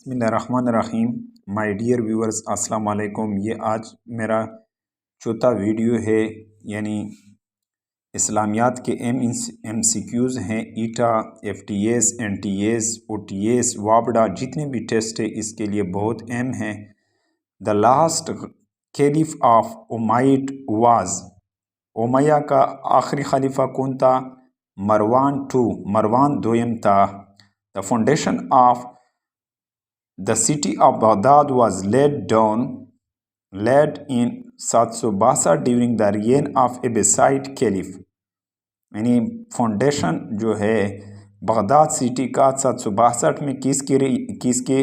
بسم اللہ الرحمن الرحیم. مائی ڈیئر ویورز السلام علیکم. یہ آج میرا چوتھا ویڈیو ہے، یعنی اسلامیات کے ایم سی کیوز ہیں. ETEA, F T S, N T S, O T S, وابڈا، جتنے بھی ٹیسٹ ہیں اس کے لیے بہت اہم ہیں. The last caliph of Umayyad was, امیہ کا آخری خلیفہ کون تھا؟ مروان دویم تھا. The foundation of the city of Baghdad was laid in 762 during the reign of Abbasid Caliph. یعنی فاؤنڈیشن جو ہے بغداد سٹی کا 762 میں کس کے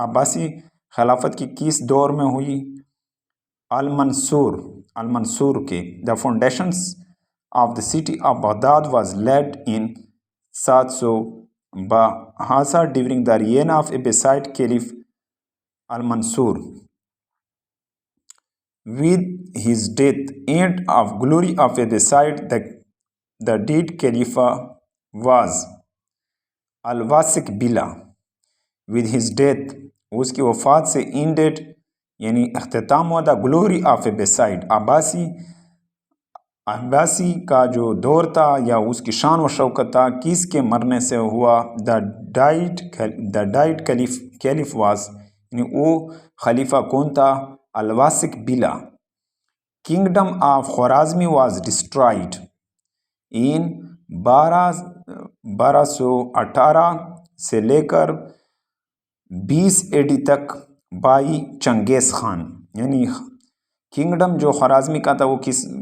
عباسی خلافت کی کس دور میں ہوئی؟ المنصور کے. The foundations of the city of Baghdad was laid in 762 during the reign of Abbasid Caliph Al-Mansur. With his death, end of glory of Abbasid, the dead Caliph was Al-Wasiq Billah. With his death, اس کی وفات سے ended یعنی اختتام ہوا the glory of Abbasid. Abbasi کا جو دور تھا یا اس کی شان و شوکت تھا کس کے مرنے سے ہوا؟ دا ڈائٹ کیلیف واز، یعنی وہ خلیفہ کون تھا؟ Al Wathiq Billah. Kingdom of Khwarazmi was destroyed in 1218 سے لے کر 20 AD تک بائی چنگیز خان. یعنی کنگڈم جو خوارزمی کا تھا وہ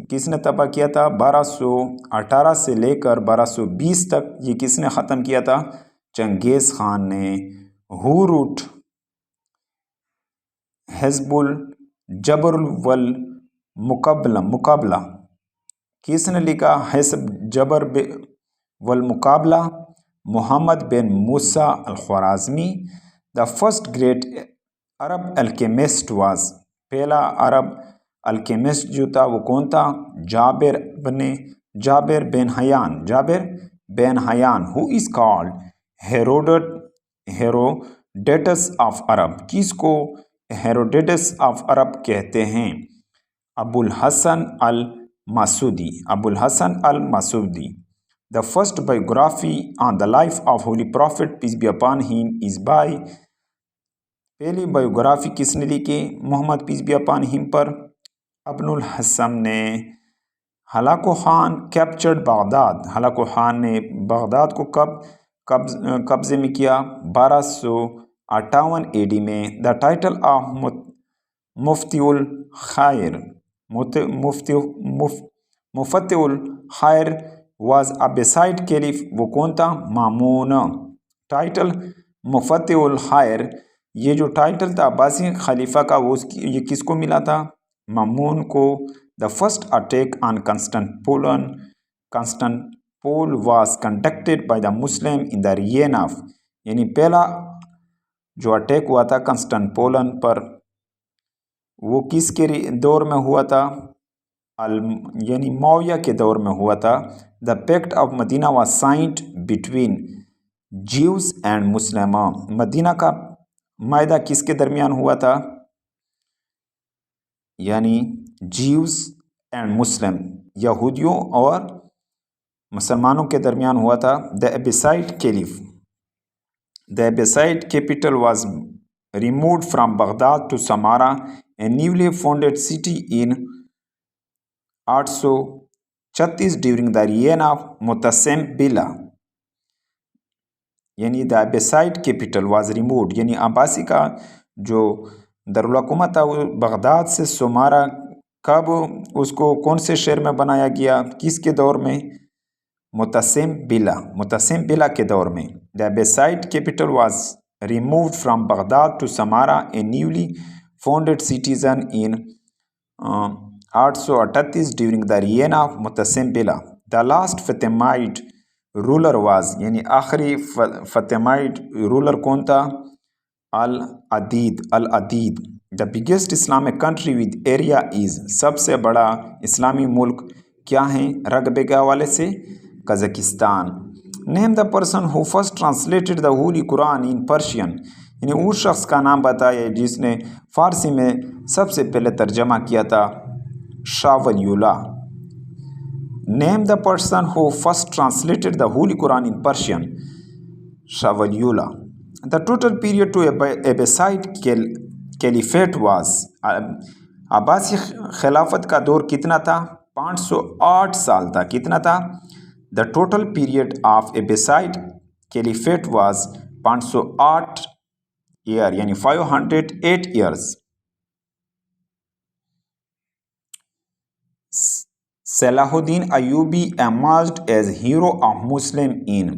کس نے تباہ کیا تھا؟ 1218 سے لے کر 1220 تک یہ کس نے ختم کیا تھا؟ چنگیز خان نے. ہو روٹ حزب الجبر والمقابلہ، کس نے لکھا حزب جبر والمقابلہ؟ Muhammad bin Musa al Khwarizmi. The first great Arab alchemist was, پہلا عرب الکیمسٹ جو تھا وہ کون تھا؟ Jabir bin Hayyan who is called Herodotus of Arab. کس کو ہیروڈیٹس آف عرب کہتے ہیں؟ Abu al Hasan al Masudi. The first biography on the life of Holy Prophet peace be upon him is by، پہلی بایوگرافی کس نے لکھی محمد پیس be upon ہم پر؟ ابن الحسن نے. Hulagu Khan captured Baghdad, Hulagu Khan نے بغداد کو کب قبضے میں کیا؟ 1258 AD میں. دا ٹائٹل آف مفتی الخیر واز اباسائڈ کیلیف، وہ کون تھا؟ مامون. ٹائٹل مفتی الخیر، یہ جو ٹائٹل تھا عباسی خلیفہ کا وہ یہ کس کو ملا تھا؟ مامون کو. The first attack on Constantinople was conducted by the Muslim in the reign of, یعنی پہلا جو اٹیک ہوا تھا کنسٹنٹپول پر وہ کس کے دور میں ہوا تھا؟ یعنی معاویہ کے دور میں ہوا تھا. The pact of Medina was signed between Jews and Muslim. Medina کا معاہدہ کس کے درمیان ہوا تھا؟ یعنی جیوز اینڈ مسلم، یہودیوں اور مسلمانوں کے درمیان ہوا تھا. The Abbasid caliph, the Abbasid capital was removed from Baghdad to Samarra, a newly founded city in 836 during the reign of Mutasim Billah. یعنی the Abbasid capital was removed, یعنی عباسی کا جو دارالحکومت تھا وہ بغداد سے سمارا کب اس کو کون سے شہر میں بنایا گیا؟ کس کے دور میں؟ متسم بلا کے دور میں. The Abbasid capital was removed from Baghdad to Samarra, a newly founded citizen in 838 during the reign of Mutasim Billah. The last Fatimid ruler was, یعنی آخری فاطمیڈ رولر کون تھا؟ Al Adid. The biggest Islamic country with area is, سب سے بڑا اسلامی ملک کیا ہیں رقبے کے حوالے سے؟ Kazakhstan. Name the person who first translated the holy Quran in Persian, यानी उस शख्स का नाम बताइए जिसने फ़ारसी में सबसे पहले तर्जमा किया था Shah Waliullah. Name the person who first translated the holy Quran in Persian. Shah Waliullah. The total period to Abbasid caliphate was. अब्बासी खिलाफत का दौर कितना था? 508 साल था। कितना था? The total period of Abbasid caliphate was 508 year, यानी 508 years. Salahuddin Ayubi emerged as hero of Muslim in।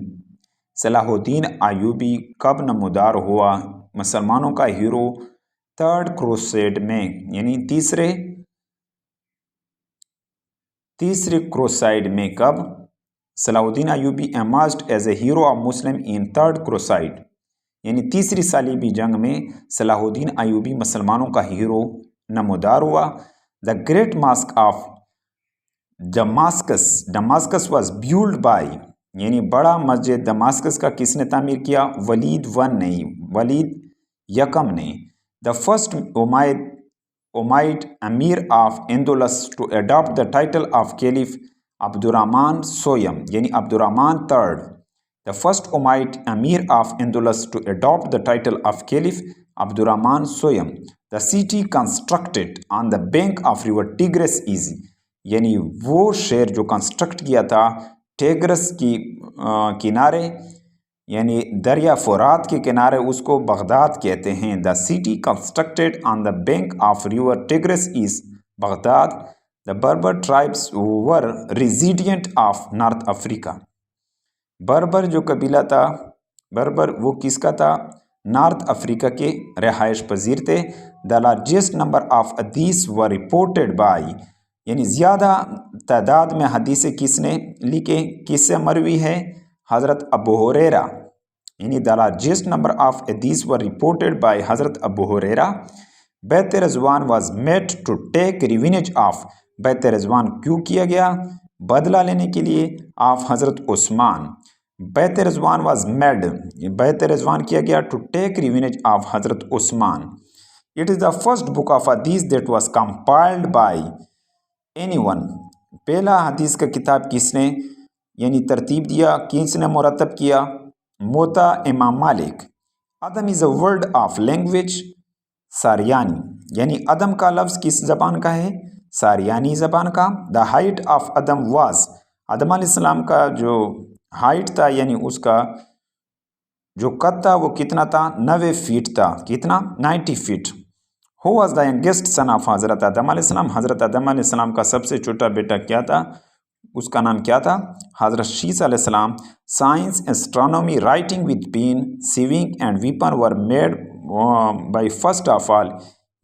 Salahuddin Ayubi कब नमूदार हुआ मुसलमानों का हीरो? थर्ड क्रूसेड में, यानी तीसरे क्रूसाइड में। कब? Salahuddin Ayubi emerged as a hero of Muslim in third crusade, यानी तीसरी सालीबी जंग में सलाहुद्दीन अयूबी मुसलमानों का हीरो नमूदार हुआ। The great mosque of Damascus was build by, यानी बड़ा मस्जिद दमास्कस का किसने तामीर किया? वलीद वन नहीं, वलीद यकम ने। The first Umayyad amir of Andalus to adopt the title of caliph Abdur Rahman सोयम, यानी Abdur Rahman third. The first Umayyad amir of Andalus to adopt the title of caliph Abdur Rahman सोयम। The city constructed on the bank of river Tigris is, यानी वो शहर जो construct किया था tigris की किनारे, यानी दरिया फुरात के किनारे, उसको बगदाद कहते हैं। The city constructed on the bank of river Tigris is Baghdad. The Berber tribes were resident of North Africa. Berber जो कबीला था, बर्बर वो किसका था? नॉर्थ अफ्रीका के रहायश पजीर थे। द लार्जेस्ट नंबर ऑफ हदीस वर रिपोर्टेड बाय, यानी ज़्यादा तादाद में हदीसें किसने लिखे, किससे मरवी है? हज़रत अबू हुरैरा, यानी द लार्जेस्ट नंबर ऑफ हदीस वर रिपोर्टेड बाय हज़रत Abu Hurairah. Bait Rizwan was made to take revenge of. Bait Rizwan क्यों किया गया? बदला लेने के लिए ऑफ हज़रत उस्मान। बैत रिज़वान वाज मेड, बैत रिज़वान किया गया टू टेक रिवेंज ऑफ हज़रत Usman. It is the first book of hadith that was compiled by anyone. पहला हदीस का किताब किसने यानी तरतीब दिया, किसने मुरतब किया? Muwatta Imam Malik. Adam is a word of language सारियानी, यानी अदम का लफ्ज़ किस ज़बान का है? सारियानी ज़बान का। The height of Adam was, Adam अलैहिस्सलाम का जो हाइट था यानी उसका जो कद था वो कितना था? 90 फीट था। कितना? 90 feet. Who was the youngest son of हज़रत आदम अलैहिस्सलाम। हज़रत आदम अलैहिस्सलाम का सबसे छोटा बेटा क्या था? उसका नाम क्या था? हज़रत शीसा अलैहिस्सलाम। Science, astronomy, writing with pen, sewing and weapon were made by first of all,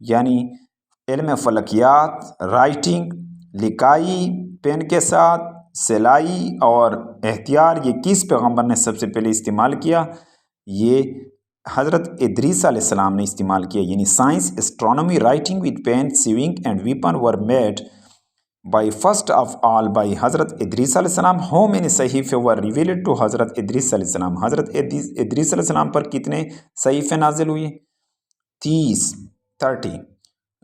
यानी इल्म फलकियात, राइटिंग, लिखाई पेन के साथ, सिलाई और एहतियार, ये किस पैगम्बर ने सबसे पहले इस्तेमाल किया? ये हज़रत इदरीस अलैहिस्सलाम ने इस्तेमाल किया। यानी science, astronomy, writing with pen, sewing and weapon were made by first of all by हज़रत इदरीस अलैहिस्सलाम। हाउ मेनी सहीफ़े वर रिवील्ड टू हज़रत इदरीस अलैहिस्सलाम। हज़रत इदरीस अलैहिस्सलाम पर कितने सहीफ़े नाजिल हुए? 30।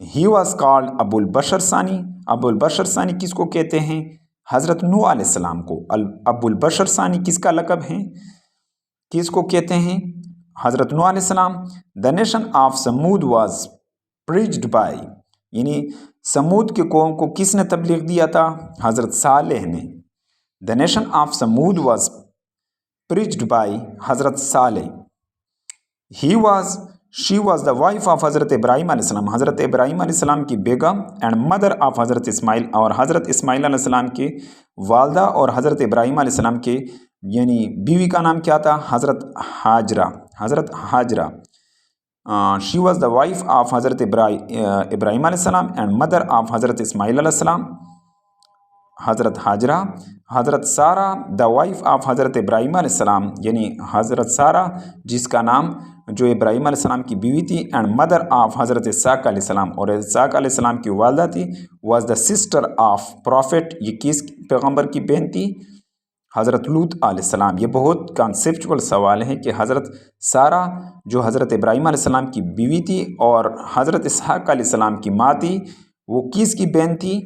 ही वॉज कॉल्ड अबुल बशर सानी। अबुल बशर सानी किसको कहते हैं? हज़रत नूह अलैहिस्सलाम को। अबुल बशर सानी किसका लक़ब है? किसको कहते हैं? हज़रत नूह अलैहिस्सलाम। The nation of Thamud was preached by, यानी समूद के कौम को किसने तबलीग दिया था? हज़रत सालेह ने। The nation of Thamud was preached by हज़रत Saleh. She was the wife of हज़रत इब्राहीम अलैहिस्सलाम। हज़रत इब्राहीम अलैहिस्सलाम की बेगम एंड मदर ऑफ हज़रत इस्माइल, और हज़रत इस्माइल अलैहिस्सलाम के वालदा और हज़रत इब्राहीम अलैहिस्सलाम के यानी बीवी का नाम क्या था? हज़रत हाजरा। हज़रत Hajra. She was the wife of हज़रत इब्राहीम अलैहिस्सलाम एंड मदर ऑफ हज़रत इस्माइल अलैहिस्सलाम। हज़रत हाजरा। हज़रत सारा द वाइफ ऑफ हज़रत इब्राहीम अलैहिस्सलाम, यानी हज़रत सारा जिसका नाम जो इब्राहीम अलैहिस्सलाम की बीवी थी, एंड मदर ऑफ हज़रत इस्हाक अलैहिस्सलाम, और इस्हाक अलैहिस्सलाम की वालदा थी, was the sister of profit. ये किस पैगम्बर की बहन थी? حضرت لوط علیہ السلام۔ یہ بہت کانسیپچول سوال ہے کہ حضرت سارہ جو حضرت ابراہیم علیہ السلام کی بیوی تھی اور حضرت اسحاق علیہ السلام کی ماں تھی، وہ کس کی بہن تھی؟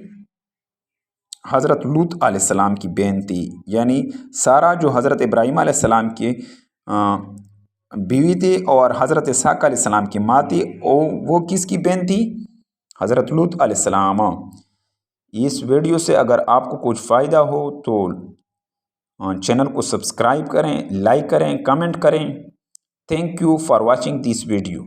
حضرت لوط علیہ السلام کی بہن تھی۔ یعنی سارہ جو حضرت ابراہیم علیہ السلام کی بیوی تھی اور حضرت اسحاق علیہ السلام کی ماں تھی، وہ کس کی بہن تھی؟ حضرت لوط علیہ السلام۔ اس ویڈیو سے اگر آپ کو کچھ فائدہ ہو تو چینل کو سبسکرائب کریں، لائک کریں، کمنٹ کریں۔ Thank you for watching this video.